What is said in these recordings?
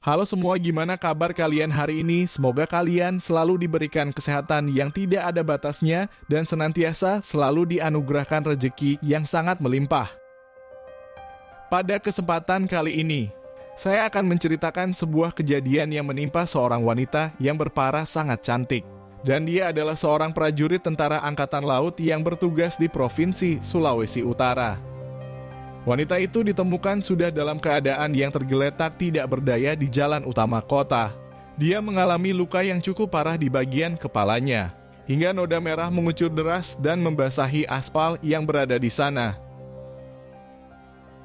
Halo semua, gimana kabar kalian hari ini? Semoga kalian selalu diberikan kesehatan yang tidak ada batasnya dan senantiasa selalu dianugerahkan rezeki yang sangat melimpah. Pada kesempatan kali ini, saya akan menceritakan sebuah kejadian yang menimpa seorang wanita yang berparas sangat cantik. Dan dia adalah seorang prajurit tentara angkatan laut yang bertugas di Provinsi Sulawesi Utara. Wanita itu ditemukan sudah dalam keadaan yang tergeletak tidak berdaya di jalan utama kota. Dia mengalami luka yang cukup parah di bagian kepalanya, hingga noda merah mengucur deras dan membasahi aspal yang berada di sana.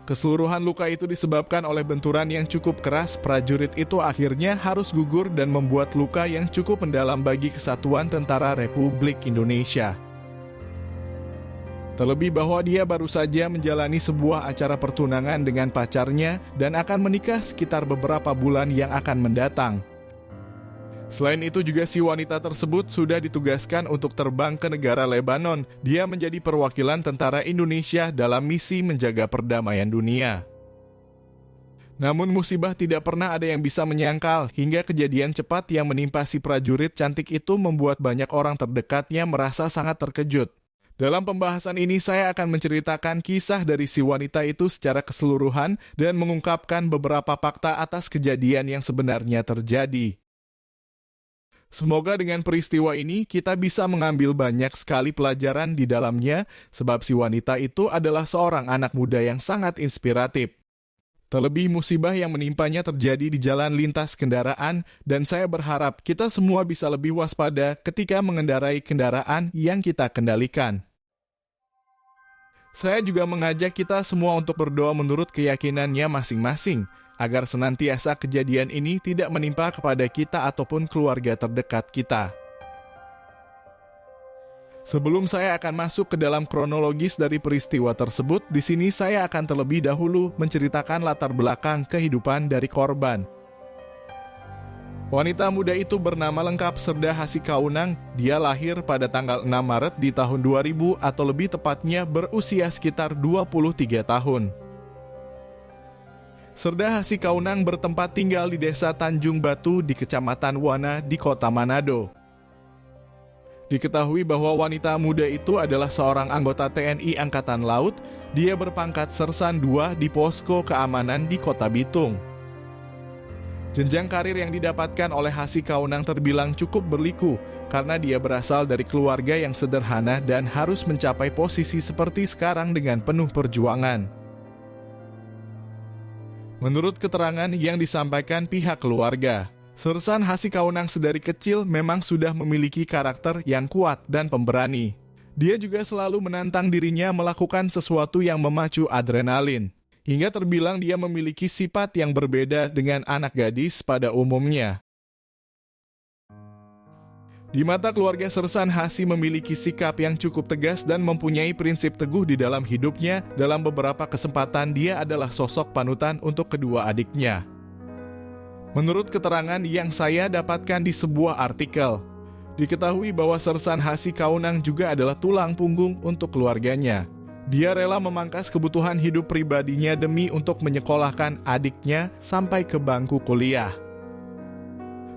Keseluruhan luka itu disebabkan oleh benturan yang cukup keras. Prajurit itu akhirnya harus gugur dan membuat luka yang cukup mendalam bagi Kesatuan Tentara Republik Indonesia. Terlebih bahwa dia baru saja menjalani sebuah acara pertunangan dengan pacarnya dan akan menikah sekitar beberapa bulan yang akan mendatang. Selain itu juga si wanita tersebut sudah ditugaskan untuk terbang ke negara Lebanon. Dia menjadi perwakilan tentara Indonesia dalam misi menjaga perdamaian dunia. Namun musibah tidak pernah ada yang bisa menyangkal, hingga kejadian cepat yang menimpa si prajurit cantik itu membuat banyak orang terdekatnya merasa sangat terkejut. Dalam pembahasan ini saya akan menceritakan kisah dari si wanita itu secara keseluruhan dan mengungkapkan beberapa fakta atas kejadian yang sebenarnya terjadi. Semoga dengan peristiwa ini kita bisa mengambil banyak sekali pelajaran di dalamnya, sebab si wanita itu adalah seorang anak muda yang sangat inspiratif. Terlebih musibah yang menimpanya terjadi di jalan lintas kendaraan, dan saya berharap kita semua bisa lebih waspada ketika mengendarai kendaraan yang kita kendalikan. Saya juga mengajak kita semua untuk berdoa menurut keyakinannya masing-masing, agar senantiasa kejadian ini tidak menimpa kepada kita ataupun keluarga terdekat kita. Sebelum saya akan masuk ke dalam kronologis dari peristiwa tersebut, di sini saya akan terlebih dahulu menceritakan latar belakang kehidupan dari korban. Wanita muda itu bernama lengkap Serda Hasikaunang. Dia lahir pada tanggal 6 Maret di tahun 2000 atau lebih tepatnya berusia sekitar 23 tahun. Serda Hasikaunang bertempat tinggal di desa Tanjung Batu di Kecamatan Wana di kota Manado. Diketahui bahwa wanita muda itu adalah seorang anggota TNI Angkatan Laut. Dia berpangkat Sersan 2 di Posko Keamanan di Kota Bitung. Jenjang karir yang didapatkan oleh Hasikaunang terbilang cukup berliku karena dia berasal dari keluarga yang sederhana dan harus mencapai posisi seperti sekarang dengan penuh perjuangan. Menurut keterangan yang disampaikan pihak keluarga, Sersan Hasikaunang sedari kecil memang sudah memiliki karakter yang kuat dan pemberani. Dia juga selalu menantang dirinya melakukan sesuatu yang memacu adrenalin, hingga terbilang dia memiliki sifat yang berbeda dengan anak gadis pada umumnya. Di mata keluarga Sersan, Hasi memiliki sikap yang cukup tegas dan mempunyai prinsip teguh di dalam hidupnya. Dalam beberapa kesempatan dia adalah sosok panutan untuk kedua adiknya. Menurut keterangan yang saya dapatkan di sebuah artikel, diketahui bahwa Sersan Hasikaunang juga adalah tulang punggung untuk keluarganya. Dia rela memangkas kebutuhan hidup pribadinya demi untuk menyekolahkan adiknya sampai ke bangku kuliah.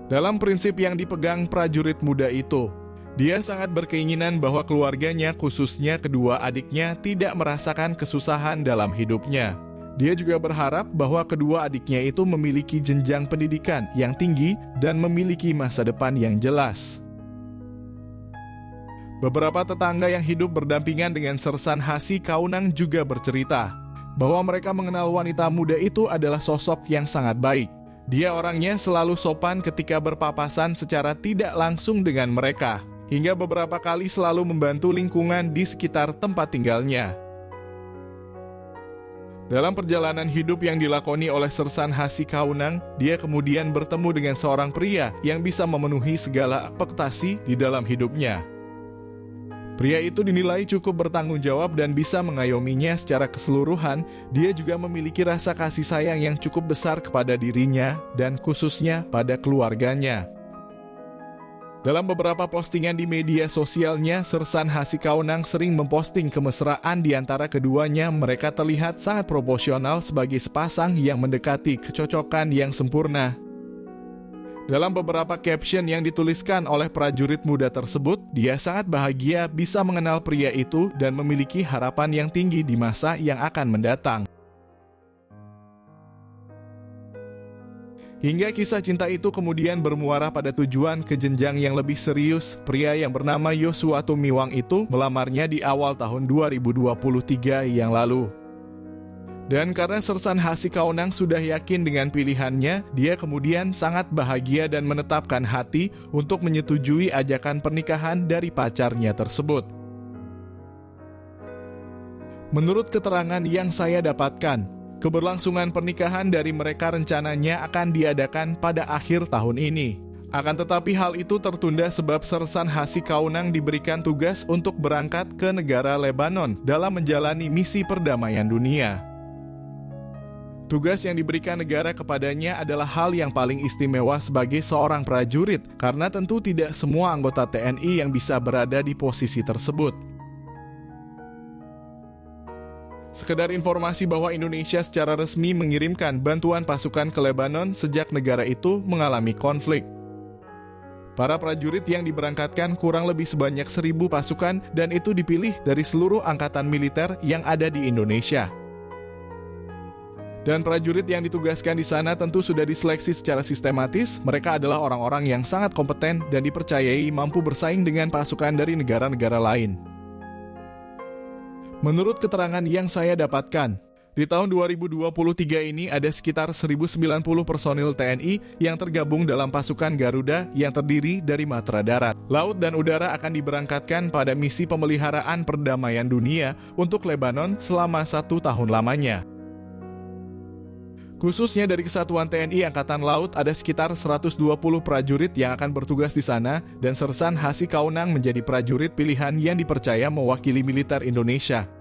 Dalam prinsip yang dipegang prajurit muda itu, dia sangat berkeinginan bahwa keluarganya, khususnya kedua adiknya, tidak merasakan kesusahan dalam hidupnya. Dia juga berharap bahwa kedua adiknya itu memiliki jenjang pendidikan yang tinggi dan memiliki masa depan yang jelas. Beberapa tetangga yang hidup berdampingan dengan Sersan Hasikaunang juga bercerita bahwa mereka mengenal wanita muda itu adalah sosok yang sangat baik. Dia orangnya selalu sopan ketika berpapasan secara tidak langsung dengan mereka, hingga beberapa kali selalu membantu lingkungan di sekitar tempat tinggalnya. Dalam perjalanan hidup yang dilakoni oleh Sersan Hasikaunang, dia kemudian bertemu dengan seorang pria yang bisa memenuhi segala ekspektasi di dalam hidupnya. Pria itu dinilai cukup bertanggung jawab dan bisa mengayominya secara keseluruhan. Dia juga memiliki rasa kasih sayang yang cukup besar kepada dirinya dan khususnya pada keluarganya. Dalam beberapa postingan di media sosialnya, Sersan Hasikaunang sering memposting kemesraan di antara keduanya. Mereka terlihat sangat proporsional sebagai sepasang yang mendekati kecocokan yang sempurna. Dalam beberapa caption yang dituliskan oleh prajurit muda tersebut, dia sangat bahagia bisa mengenal pria itu dan memiliki harapan yang tinggi di masa yang akan mendatang. Hingga kisah cinta itu kemudian bermuara pada tujuan ke jenjang yang lebih serius. Pria yang bernama Yosua Tumiwang itu melamarnya di awal tahun 2023 yang lalu. Dan karena Sersan Hasikaunang sudah yakin dengan pilihannya, dia kemudian sangat bahagia dan menetapkan hati untuk menyetujui ajakan pernikahan dari pacarnya tersebut. Menurut keterangan yang saya dapatkan, keberlangsungan pernikahan dari mereka rencananya akan diadakan pada akhir tahun ini. Akan tetapi hal itu tertunda sebab Sersan Hasikaunang diberikan tugas untuk berangkat ke negara Lebanon dalam menjalani misi perdamaian dunia. Tugas yang diberikan negara kepadanya adalah hal yang paling istimewa sebagai seorang prajurit, karena tentu tidak semua anggota TNI yang bisa berada di posisi tersebut. Sekedar informasi bahwa Indonesia secara resmi mengirimkan bantuan pasukan ke Lebanon sejak negara itu mengalami konflik. Para prajurit yang diberangkatkan kurang lebih sebanyak 1.000 pasukan dan itu dipilih dari seluruh angkatan militer yang ada di Indonesia. Dan prajurit yang ditugaskan di sana tentu sudah diseleksi secara sistematis. Mereka adalah orang-orang yang sangat kompeten dan dipercayai mampu bersaing dengan pasukan dari negara-negara lain. Menurut keterangan yang saya dapatkan, di tahun 2023 ini ada sekitar 1.090 personil TNI yang tergabung dalam pasukan Garuda yang terdiri dari matra darat, laut, dan udara akan diberangkatkan pada misi pemeliharaan perdamaian dunia untuk Lebanon selama 1 tahun lamanya. Khususnya dari Kesatuan TNI Angkatan Laut ada sekitar 120 prajurit yang akan bertugas di sana dan Sersan Hasikaunang menjadi prajurit pilihan yang dipercaya mewakili militer Indonesia.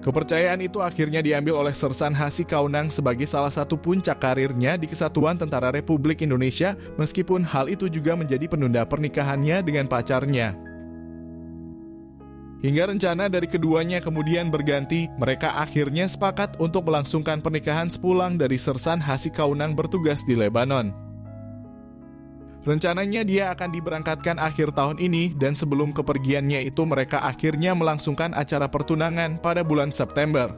Kepercayaan itu akhirnya diambil oleh Sersan Hasikaunang sebagai salah satu puncak karirnya di Kesatuan Tentara Republik Indonesia, meskipun hal itu juga menjadi penunda pernikahannya dengan pacarnya. Hingga rencana dari keduanya kemudian berganti, mereka akhirnya sepakat untuk melangsungkan pernikahan sepulang dari Sersan Hasikaunang bertugas di Lebanon. Rencananya dia akan diberangkatkan akhir tahun ini dan sebelum kepergiannya itu mereka akhirnya melangsungkan acara pertunangan pada bulan September.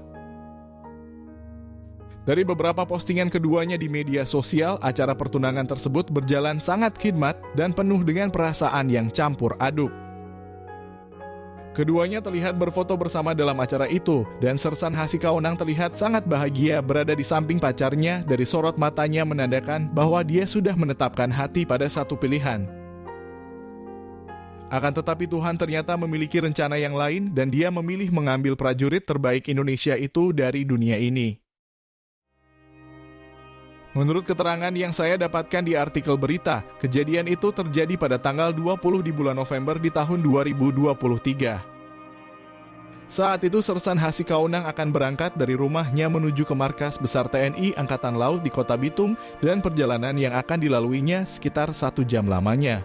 Dari beberapa postingan keduanya di media sosial, acara pertunangan tersebut berjalan sangat khidmat dan penuh dengan perasaan yang campur aduk. Keduanya terlihat berfoto bersama dalam acara itu, dan Sersan Hasikaunang terlihat sangat bahagia berada di samping pacarnya. Dari sorot matanya menandakan bahwa dia sudah menetapkan hati pada satu pilihan. Akan tetapi Tuhan ternyata memiliki rencana yang lain dan dia memilih mengambil prajurit terbaik Indonesia itu dari dunia ini. Menurut keterangan yang saya dapatkan di artikel berita, kejadian itu terjadi pada tanggal 20 di bulan November di tahun 2023. Saat itu Sersan Hasikaunang akan berangkat dari rumahnya menuju ke markas besar TNI Angkatan Laut di Kota Bitung dan perjalanan yang akan dilaluinya sekitar 1 jam lamanya.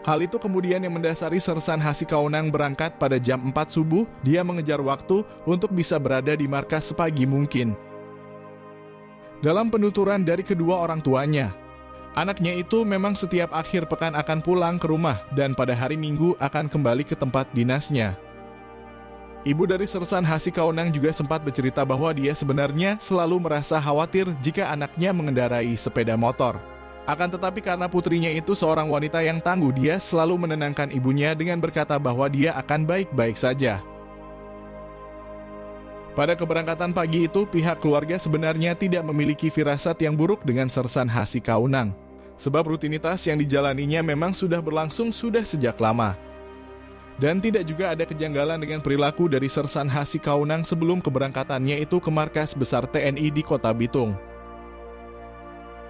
Hal itu kemudian yang mendasari Sersan Hasikaunang berangkat pada jam 4 subuh, dia mengejar waktu untuk bisa berada di markas sepagi mungkin. Dalam penuturan dari kedua orang tuanya, anaknya itu memang setiap akhir pekan akan pulang ke rumah dan pada hari Minggu akan kembali ke tempat dinasnya. Ibu dari Sersan Hasikaunang juga sempat bercerita bahwa dia sebenarnya selalu merasa khawatir jika anaknya mengendarai sepeda motor. Akan tetapi karena putrinya itu seorang wanita yang tangguh, dia selalu menenangkan ibunya dengan berkata bahwa dia akan baik-baik saja. Pada keberangkatan pagi itu, pihak keluarga sebenarnya tidak memiliki firasat yang buruk dengan Sersan Hasikaunang. Sebab rutinitas yang dijalaninya memang sudah berlangsung sudah sejak lama. Dan tidak juga ada kejanggalan dengan perilaku dari Sersan Hasikaunang sebelum keberangkatannya itu ke markas besar TNI di Kota Bitung.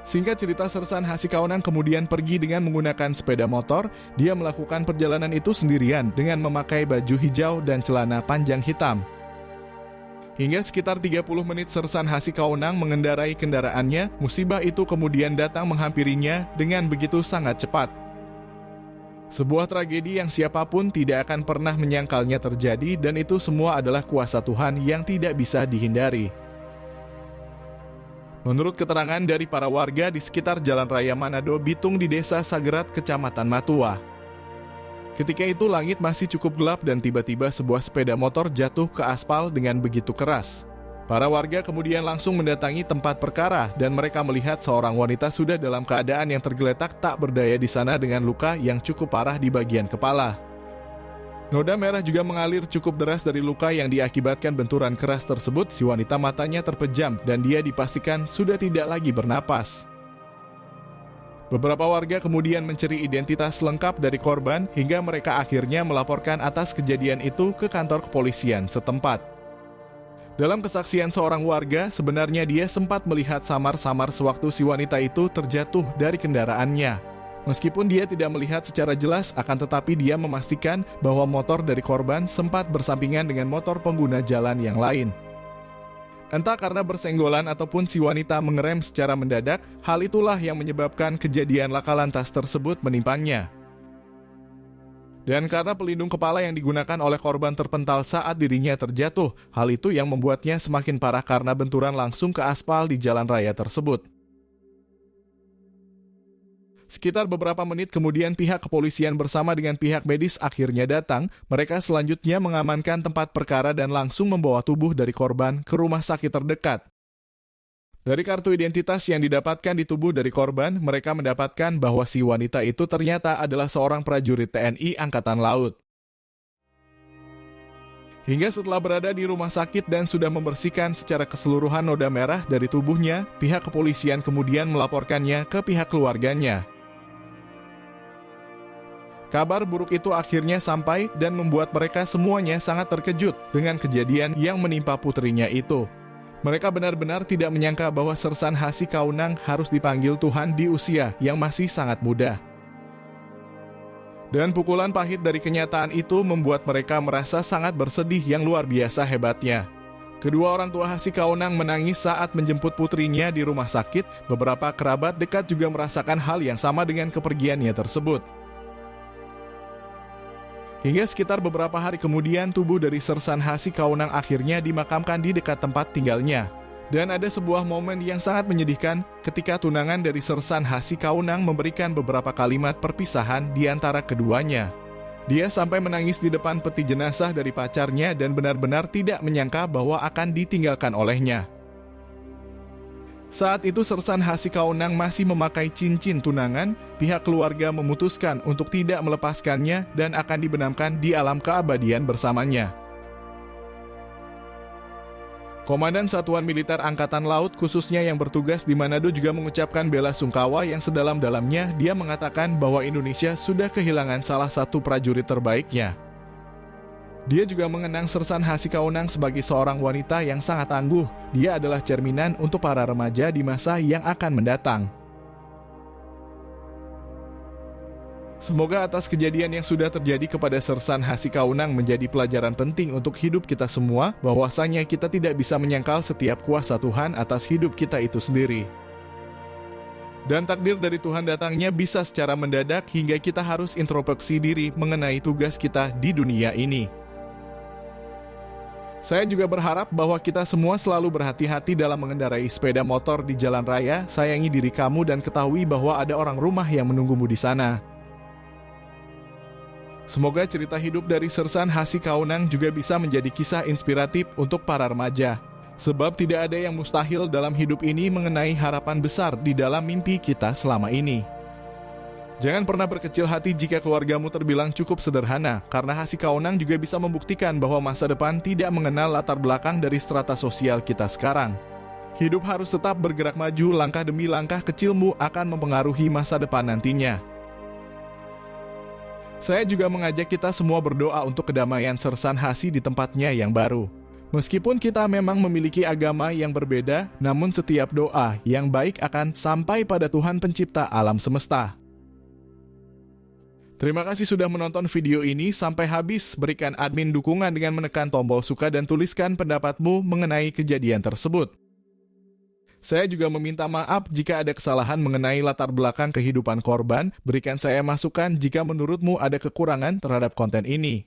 Singkat cerita, Sersan Hasikaunang kemudian pergi dengan menggunakan sepeda motor. Dia melakukan perjalanan itu sendirian dengan memakai baju hijau dan celana panjang hitam. Hingga sekitar 30 menit Sersan Hasikaunang mengendarai kendaraannya, musibah itu kemudian datang menghampirinya dengan begitu sangat cepat. Sebuah tragedi yang siapapun tidak akan pernah menyangkalnya terjadi dan itu semua adalah kuasa Tuhan yang tidak bisa dihindari. Menurut keterangan dari para warga di sekitar Jalan Raya Manado Bitung di Desa Sagerat, Kecamatan Matua. Ketika itu langit masih cukup gelap dan tiba-tiba sebuah sepeda motor jatuh ke aspal dengan begitu keras. Para warga kemudian langsung mendatangi tempat perkara dan mereka melihat seorang wanita sudah dalam keadaan yang tergeletak tak berdaya di sana dengan luka yang cukup parah di bagian kepala. Noda merah juga mengalir cukup deras dari luka yang diakibatkan benturan keras tersebut. Si wanita matanya terpejam dan dia dipastikan sudah tidak lagi bernapas. Beberapa warga kemudian mencari identitas lengkap dari korban hingga mereka akhirnya melaporkan atas kejadian itu ke kantor kepolisian setempat. Dalam kesaksian seorang warga, sebenarnya dia sempat melihat samar-samar sewaktu si wanita itu terjatuh dari kendaraannya. Meskipun dia tidak melihat secara jelas, akan tetapi dia memastikan bahwa motor dari korban sempat bersampingan dengan motor pengguna jalan yang lain. Entah karena bersenggolan ataupun si wanita mengerem secara mendadak, hal itulah yang menyebabkan kejadian laka lantas tersebut menimpanya. Dan karena pelindung kepala yang digunakan oleh korban terpental saat dirinya terjatuh, hal itu yang membuatnya semakin parah karena benturan langsung ke aspal di jalan raya tersebut. Sekitar beberapa menit kemudian pihak kepolisian bersama dengan pihak medis akhirnya datang. Mereka selanjutnya mengamankan tempat perkara dan langsung membawa tubuh dari korban ke rumah sakit terdekat. Dari kartu identitas yang didapatkan di tubuh dari korban, mereka mendapatkan bahwa si wanita itu ternyata adalah seorang prajurit TNI Angkatan Laut. Hingga setelah berada di rumah sakit dan sudah membersihkan secara keseluruhan noda merah dari tubuhnya, pihak kepolisian kemudian melaporkannya ke pihak keluarganya. Kabar buruk itu akhirnya sampai dan membuat mereka semuanya sangat terkejut dengan kejadian yang menimpa putrinya itu. Mereka benar-benar tidak menyangka bahwa Sersan Hasi Kaunang harus dipanggil Tuhan di usia yang masih sangat muda. Dan pukulan pahit dari kenyataan itu membuat mereka merasa sangat bersedih yang luar biasa hebatnya. Kedua orang tua Hasi Kaunang menangis saat menjemput putrinya di rumah sakit. Beberapa kerabat dekat juga merasakan hal yang sama dengan kepergiannya tersebut. Hingga sekitar beberapa hari kemudian, tubuh dari Sersan Hasi Kaunang akhirnya dimakamkan di dekat tempat tinggalnya. Dan ada sebuah momen yang sangat menyedihkan ketika tunangan dari Sersan Hasi Kaunang memberikan beberapa kalimat perpisahan di antara keduanya. Dia sampai menangis di depan peti jenazah dari pacarnya dan benar-benar tidak menyangka bahwa akan ditinggalkan olehnya. Saat itu Sersan Hasi Kaunang masih memakai cincin tunangan. Pihak keluarga memutuskan untuk tidak melepaskannya dan akan dibenamkan di alam keabadian bersamanya. Komandan Satuan Militer Angkatan Laut khususnya yang bertugas di Manado juga mengucapkan bela sungkawa yang sedalam-dalamnya. Dia mengatakan bahwa Indonesia sudah kehilangan salah satu prajurit terbaiknya. Dia juga mengenang Sersan Hasi Kaunang sebagai seorang wanita yang sangat tangguh. Dia adalah cerminan untuk para remaja di masa yang akan mendatang. Semoga atas kejadian yang sudah terjadi kepada Sersan Hasi Kaunang menjadi pelajaran penting untuk hidup kita semua, bahwasanya kita tidak bisa menyangkal setiap kuasa Tuhan atas hidup kita itu sendiri. Dan takdir dari Tuhan datangnya bisa secara mendadak hingga kita harus introspeksi diri mengenai tugas kita di dunia ini. Saya juga berharap bahwa kita semua selalu berhati-hati dalam mengendarai sepeda motor di jalan raya. Sayangi diri kamu dan ketahui bahwa ada orang rumah yang menunggumu di sana. Semoga cerita hidup dari Sersan Hasi Kaunang juga bisa menjadi kisah inspiratif untuk para remaja. Sebab tidak ada yang mustahil dalam hidup ini mengenai harapan besar di dalam mimpi kita selama ini. Jangan pernah berkecil hati jika keluargamu terbilang cukup sederhana, karena Hasi Kaunang juga bisa membuktikan bahwa masa depan tidak mengenal latar belakang dari strata sosial kita sekarang. Hidup harus tetap bergerak maju, langkah demi langkah kecilmu akan mempengaruhi masa depan nantinya. Saya juga mengajak kita semua berdoa untuk kedamaian Sersan Hasi di tempatnya yang baru. Meskipun kita memang memiliki agama yang berbeda, namun setiap doa yang baik akan sampai pada Tuhan Pencipta alam semesta. Terima kasih sudah menonton video ini sampai habis. Berikan admin dukungan dengan menekan tombol suka dan tuliskan pendapatmu mengenai kejadian tersebut. Saya juga meminta maaf jika ada kesalahan mengenai latar belakang kehidupan korban. Berikan saya masukan jika menurutmu ada kekurangan terhadap konten ini.